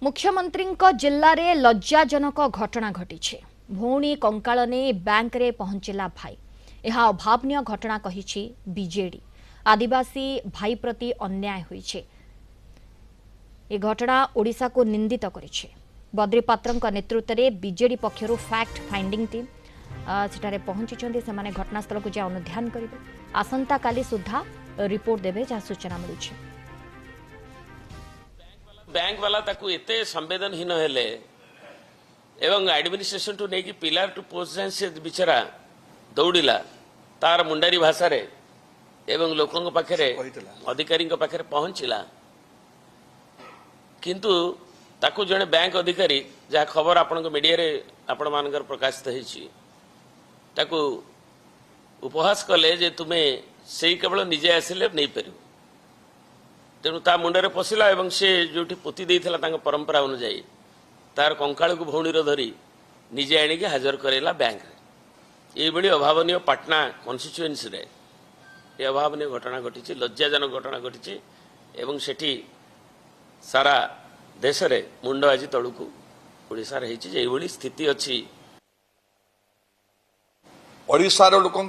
मुख्यमंत्री जिले में लज्जाजनक घटना घटी भौणी कंकाल ने बैंक रे पहुंचला भाई यह अभावनीय घटना कही बीजेडी आदिवासी भाई प्रति अन्याय होइछे। ए घटना ओडिशा को निंदित करिछे। बद्री पात्र नेतृत्व में बीजेडी पक्षर फैक्ट फाइंडिंग टीम सेठारे पहुंची से घटनास्थल को जा अनुध्यान करेंगे। आसंता काली सुधा रिपोर्ट देवे जहाँ सूचना मिलूँ। बैंक वाला ताकू एते संवेदनहीन हेले एवं एडमिनिस्ट्रेशन टू नेकी पिलर टू पोस्ट जाए से बिचरा दौड़िला तार मुंडारी भाषा रे एवं लोकों पाखे अधिकारी पाखे पहुंचला किंतु ताकू जने बैंक अधिकारी जहाँ खबर आपण मीडिया रे आपण मानकर प्रकाशित होईची ताकू उपहास कले जे तुम्हें से केवल निजे आसिले नहीं पार तेणु ता मुंडे पशिला एवं से जो पोती देता परंपरा अनुजाई तार कंकाल को भौणी धरी निजे आणिक हाजर करेला बैंक रे। ये अभावनीय पाटना कन्स्टिट्युएन्सी रे ये अभावनीय घटना घटी लज्जाजनक घटना घटी एवं सेठी सारा देश रे मुंड आज तलू ओडिशा रे स्थिति अच्छी। ओडिशा लोक